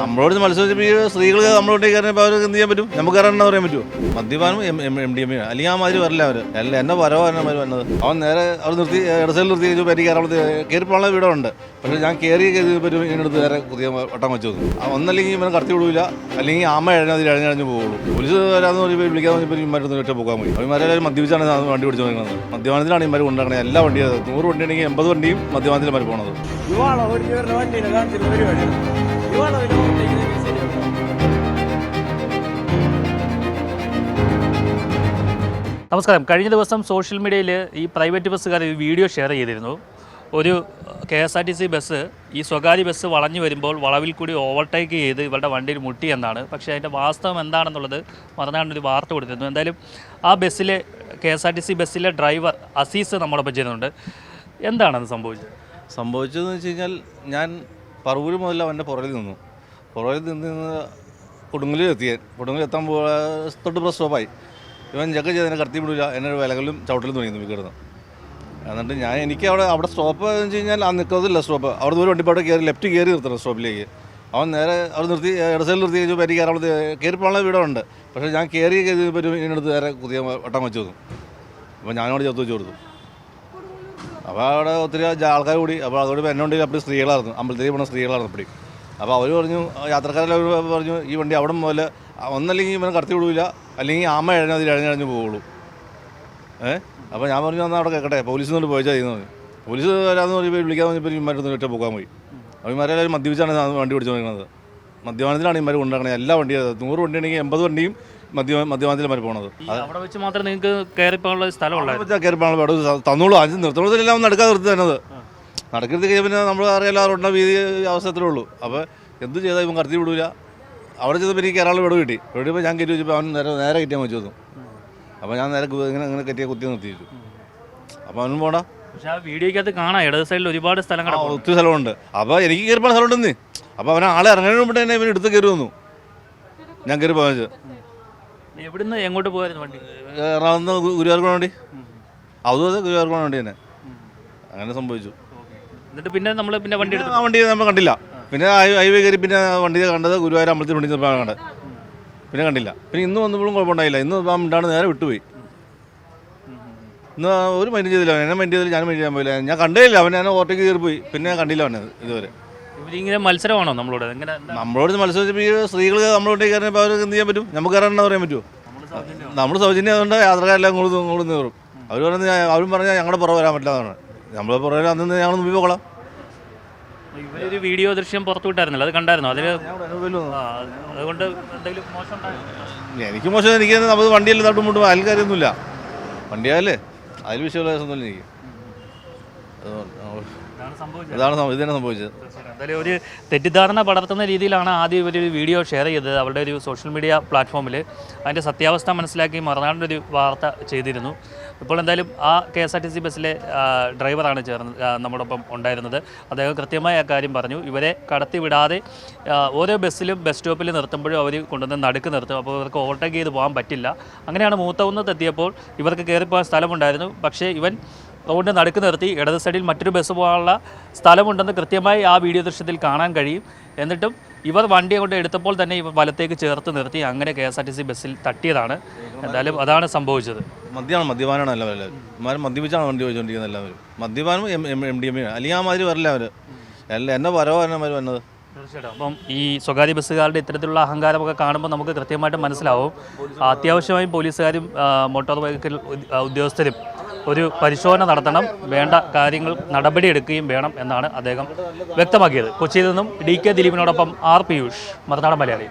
നമ്മളോട് മത്സരിച്ച് സ്ത്രീകൾ നമ്മളോട്ട് കയറിയപ്പോൾ അവർക്ക് എന്ത് ചെയ്യാൻ പറ്റും? നമുക്ക് കയറാനെന്ന് പറയാൻ പറ്റുമോ? മദ്യപാനം MDMA അല്ലെങ്കിൽ ആ മാതിരി വരില്ല അവർ എന്നെ വരവോ എന്നെ മാതിരി വന്നത്. അവൻ നേരെ അവർ നിർത്തി ഇടസൈഡിൽ നിർത്തി കഴിഞ്ഞപ്പോൾ എനിക്ക് കയറിപ്പോള്ള വീടുണ്ട്. പക്ഷേ ഞാൻ കയറി പറ്റും ഇതിനടുത്ത് നേരെ പുതിയ വട്ടം വെച്ചു തന്നു. ഒന്നല്ലെങ്കിൽ ഇവനെ കടത്തി വിടൂല, അല്ലെങ്കിൽ ആമ ഇഴഞ്ഞു പോകുള്ളൂ. പോലീസ് വരാമെന്ന് പറഞ്ഞപ്പോൾ വിളിക്കാൻ പറഞ്ഞപ്പോൾ ഇമാരൊന്നും ഒറ്റ പോകാൻ പോയി. അവന്മാരെല്ലാവരും മദ്യപിച്ചാണ് വണ്ടി പിടിച്ചു പോകുന്നത്. മദ്യപാനത്തിലാണ് ഇമാർ കൊണ്ടുനടക്കുന്നത്. എല്ലാ വണ്ടിയും 100 വണ്ടി ഉണ്ടെങ്കിൽ 80 വണ്ടിയും മദ്യപാനത്തിൽ മാറി പോകുന്നത്. നമസ്കാരം. കഴിഞ്ഞ ദിവസം സോഷ്യൽ മീഡിയയിൽ ഈ പ്രൈവറ്റ് ബസ്സുകാർ ഒരു വീഡിയോ ഷെയർ ചെയ്തിരുന്നു. ഒരു KSRTC ബസ് ഈ സ്വകാര്യ ബസ് വളഞ്ഞു വരുമ്പോൾ വളവിൽ കൂടി ഓവർടേക്ക് ചെയ്ത് ഇവരുടെ വണ്ടിയിൽ മുട്ടി എന്നാണ്. പക്ഷേ അതിൻ്റെ വാസ്തവം എന്താണെന്നുള്ളത് മറന്നാണ്ടൊരു വാർത്ത കൊടുത്തിരുന്നു. എന്തായാലും ആ ബസ്സിലെ KSRTC ബസ്സിലെ ഡ്രൈവർ അസീസ് നമ്മളൊപ്പം ചെയ്യുന്നുണ്ട്. എന്താണെന്ന് സംഭവിച്ചതെന്ന് വെച്ച് കഴിഞ്ഞാൽ ഞാൻ പറവൂർ മുതൽ അവൻ്റെ പുറകിൽ നിന്ന് കൊടുങ്ങലിലെത്താൻ തൊട്ട് ബസ് സ്റ്റോപ്പായി. ഇവൻ ജഗ് ചെയ്തതിനെ കടത്തി വിടില്ല, എന്നെ വിലകളിലും ചവിട്ടലും തുടങ്ങി നിൽക്കുന്നത്. എന്നിട്ട് എനിക്ക് അവിടെ സ്റ്റോപ്പ് എന്ന് വെച്ച് കഴിഞ്ഞാൽ ആ നിൽക്കുന്നതില്ല സ്റ്റോപ്പ്. അവിടെ ഒരു വണ്ടിപ്പാട് ലെഫ്റ്റ് കയറി നിർത്തണം സ്റ്റോപ്പിലേക്ക്. അവൻ നേരെ അവർ നിർത്തി ഇടസൈഡിൽ നിർത്തി കഴിഞ്ഞപ്പോൾ എനിക്ക് കയറിപ്പോള്ള വീടുണ്ട്. പക്ഷേ ഞാൻ കയറി പറ്റും ഇതിനടുത്ത് നേരെ പുതിയ വട്ടം വെച്ചു തന്നു. അപ്പോൾ ഞാനവിടെ ചേർത്ത് വെച്ച് കൊടുത്തു. അപ്പോൾ അവിടെ ഒത്തിരി ആൾക്കാർ കൂടി. അപ്പോൾ അതോടെ എന്നോണ്ട് അപ്പോൾ സ്ത്രീകളായിരുന്നു, അമ്പലത്തിലേക്ക് പോണ സ്ത്രീകളായിരുന്നു അപ്പടി. അപ്പോൾ അവർ പറഞ്ഞു, യാത്രക്കാരെല്ലാം പറഞ്ഞു, ഈ വണ്ടി അവിടെ മുതൽ ഒന്നല്ലെങ്കിൽ ഇവനെ കടത്തി വിടൂല, അല്ലെങ്കിൽ ആമ ഇഴഞ്ഞു പോവുള്ളൂ. അപ്പോൾ ഞാൻ പറഞ്ഞു, എന്നാൽ അവിടെ കേൾക്കട്ടെ, പോലീസിൽ നിന്ന് പോയിച്ചാൽ ചെയ്യുന്നത്. പോലീസ് വരാമെന്ന് പറഞ്ഞപ്പോൾ വിളിക്കാൻ പറഞ്ഞപ്പോൾ ഇമാരൊന്നും ഒറ്റ പോകാൻ പോയി. അവന്മാരെല്ലാവരും മദ്യപിച്ചാണ് വണ്ടി പിടിച്ചു പോകുന്നത്. മദ്യപാനത്തിലാണ് ഇമാർ കൊണ്ടുനടക്കുന്നത്. എല്ലാ വണ്ടിയും 100 വണ്ടി ഉണ്ടെങ്കിൽ 80 വണ്ടിയും മദ്യപാനത്തിൽ മാറി പോകുന്നത്. അവിടെ വെച്ച് മാത്രമേ നിങ്ങൾക്ക് കയറിപ്പോകാനുള്ള സ്ഥലമുള്ള കയറിപ്പോകാനുള്ള അവിടെ തന്നോളൂ. 5 നിർത്തണത്തിലെല്ലാം നടക്കാതെ നിർത്തി തന്നത്. നടക്കരുത് കഴിഞ്ഞാൽ പിന്നെ നമ്മൾ അറിയാലോ റോഡിൻ്റെ വീതി അവസരത്തിലേ ഉള്ളൂ. അപ്പോൾ എന്ത് ചെയ്താൽ ഇവൻ കടത്തി വിടൂല. അവിടെ ചെയ്തപ്പോൾ എനിക്ക് കേരളം വീട് കിട്ടി. ഇവിടെ ഞാൻ കയറ്റി വെച്ചപ്പോൾ അവൻ നേരെ കയറ്റിയാൽ വെച്ചു തന്നു. അപ്പോൾ ഞാൻ നേരെ ഇങ്ങനെ കയറ്റിയാൽ കുത്തി നിർത്തിയിട്ടു. അപ്പോൾ അവനും പോടാ. പക്ഷേ ആ വീഡിയോക്കകത്ത് കാണാം ഇടത് സൈഡിൽ ഒരുപാട് സ്ഥലങ്ങൾ, ഒത്തിരി സ്ഥലമുണ്ട്. അപ്പോൾ എനിക്ക് കയറിപ്പോൾ സ്ഥലമുണ്ടെന്ന്. അപ്പോൾ അവനെ ആളെ ഇറങ്ങാൻ മുമ്പ് തന്നെ ഇവൻ എടുത്ത് കയറി വന്നു. ഞാൻ കയറി പോകാൻ വെച്ചു. എവിടുന്ന് എങ്ങോട്ട് പോയായിരുന്നു വണ്ടി? എറണാകുളത്ത് ഗുരുവായൂർക്കോണ വണ്ടി. അതും ഗുരുവായൂർക്കോണ വണ്ടി തന്നെ. അങ്ങനെ സംഭവിച്ചു. എന്നിട്ട് പിന്നെ നമ്മൾ വണ്ടി ആ വണ്ടി നമ്മൾ കണ്ടില്ല. പിന്നെ ഹൈവേ കയറി പിന്നെ വണ്ടി കണ്ടത് ഗുരുവായൂർ അമ്പലത്തിൽ വണ്ടി കണ്ടത്. പിന്നെ കണ്ടില്ല. പിന്നെ ഇന്ന് വന്നപ്പോഴും കുഴപ്പമുണ്ടായില്ല. ഇന്ന് ഇണ്ടാണ് നേരെ വിട്ടുപോയി. ഇന്ന് ഒരു മൈൻഡ് ചെയ്തില്ല. എന്നെ മൈൻഡ് ചെയ്തില്ല, ഞാൻ മൈൻഡ് ചെയ്യാൻ പോയില്ല. ഞാൻ കണ്ടേയില്ല. അവൻ ഞാൻ ഓട്ടോക്ക് കയറി പോയി. പിന്നെ കണ്ടില്ല അവനെ ഇതുവരെ. ഇങ്ങനെ മത്സരമാണോ നമ്മളോട്? മത്സരിച്ചപ്പോൾ ഈ സ്ത്രീകൾ നമ്മളോട്ട് കയറിയപ്പോൾ അവർക്ക് എന്ത് ചെയ്യാൻ പറ്റും? നമുക്ക് കയറാനെന്ന് പറയാൻ പറ്റുമോ? നമ്മൾ സൗജന്യം അതുകൊണ്ട് യാത്രക്കാരെല്ലാം ഇങ്ങോട്ട് നേറും. അവരും പറഞ്ഞാൽ ഞങ്ങളുടെ പുറകെ വരാൻ പറ്റില്ല. നമ്മളെ പുറകെ അന്ന് ഞങ്ങൾ മുമ്പിൽ പോകலாம். ഇവരൊരു വീഡിയോ ദൃശ്യം പുറത്തു വിട്ടായിരുന്നല്ലോ, അത് കണ്ടായിരുന്നു? അതിൽ അതുകൊണ്ട് എന്തെങ്കിലും മോശം? എനിക്ക് മോശം. എനിക്ക് നമ്മൾ വണ്ടിയല്ലേ തട്ടും മുട്ടും അയൽക്കാരൊന്നുമില്ല. വണ്ടിയാലേ അതിൽ വിശ്വാസമൊന്നുമില്ല എനിക്ക്. ഇതാണ് സംഭവിച്ചത്. എന്തായാലും ഒരു തെറ്റിദ്ധാരണ പടർത്തുന്ന രീതിയിലാണ് ആദ്യം ഇവരൊരു വീഡിയോ ഷെയർ ചെയ്തത് അവരുടെ ഒരു സോഷ്യൽ മീഡിയ പ്ലാറ്റ്ഫോമിൽ. അതിൻ്റെ സത്യാവസ്ഥ മനസ്സിലാക്കി മറുനാടിൻ്റെ ഒരു വാർത്ത ചെയ്തിരുന്നു. ഇപ്പോൾ എന്തായാലും ആ KSRTC ബസ്സിലെ ഡ്രൈവറാണ് നമ്മോടൊപ്പം ഉണ്ടായിരുന്നത്. അദ്ദേഹം കൃത്യമായ ആ കാര്യം പറഞ്ഞു. ഇവരെ കടത്തി വിടാതെ ഓരോ ബസ്സിലും ബസ് സ്റ്റോപ്പിൽ നിർത്തുമ്പോഴും അവർ കൊണ്ടുവന്ന് നടുക്ക് നിർത്തും. അപ്പോൾ ഇവർക്ക് ഓവർടേക്ക് ചെയ്ത് പോകാൻ പറ്റില്ല. അങ്ങനെയാണ് മൂത്തകുന്നത്ത് എത്തിയപ്പോൾ ഇവർക്ക് കയറിപ്പോകാൻ സ്ഥലമുണ്ടായിരുന്നു. പക്ഷേ ഇവൻ റോഡിൻ്റെ നടുക്ക് നിർത്തി. ഇടത് സൈഡിൽ മറ്റൊരു ബസ് പോകാനുള്ള സ്ഥലമുണ്ടെന്ന് കൃത്യമായി ആ വീഡിയോ ദൃശ്യത്തിൽ കാണാൻ കഴിയും. എന്നിട്ടും ഇവർ വണ്ടി കൊണ്ട് എടുത്തപ്പോൾ തന്നെ ഇവർ വലത്തേക്ക് ചേർത്ത് നിർത്തി. അങ്ങനെ KSRTC ബസ്സിൽ തട്ടിയതാണ്. എന്തായാലും അതാണ് സംഭവിച്ചത്. മദ്യപാനമാണ് എല്ലാവരും. മദ്യപിച്ചാണ് വണ്ടി വെച്ചുകൊണ്ടിരിക്കുന്നത് എല്ലാവരും. മദ്യപാനം MDMA അല്ലെങ്കിൽ ആ മാതിരി വരില്ല അവർ എന്നെ വരവോ എന്നെ മാതിരി വന്നത്. തീർച്ചയായിട്ടും. അപ്പം ഈ സ്വകാര്യ ബസ്സുകാരുടെ ഇത്തരത്തിലുള്ള അഹങ്കാരമൊക്കെ കാണുമ്പോൾ നമുക്ക് കൃത്യമായിട്ട് മനസ്സിലാവും. അത്യാവശ്യമായും പോലീസുകാരും മോട്ടോർ വെഹിക്കിൾ ഉദ്യോഗസ്ഥരും ഒരു പരിശോധന നടത്തണം, വേണ്ട കാര്യങ്ങൾ നടപടിയെടുക്കുകയും വേണം എന്നാണ് അദ്ദേഹം വ്യക്തമാക്കിയത്. കൊച്ചിയിൽ നിന്നും DK ദിലീപിനോടൊപ്പം R. പിയൂഷ്, മറുനാടൻ മലയാളി.